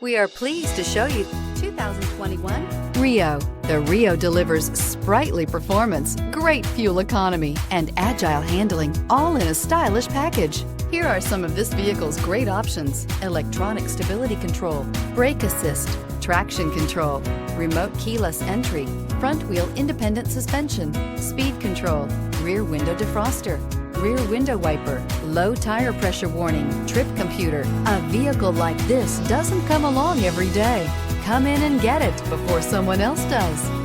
We are pleased to show you 2021 Rio. The Rio delivers sprightly performance, great fuel economy, and agile handling, all in a stylish package. Here are some of this vehicle's great options: electronic stability control, brake assist, traction control, remote keyless entry, front wheel independent suspension, speed control, rear window defroster, rear window wiper, low tire pressure warning, trip computer. A vehicle like this doesn't come along every day. Come in and get it before someone else does.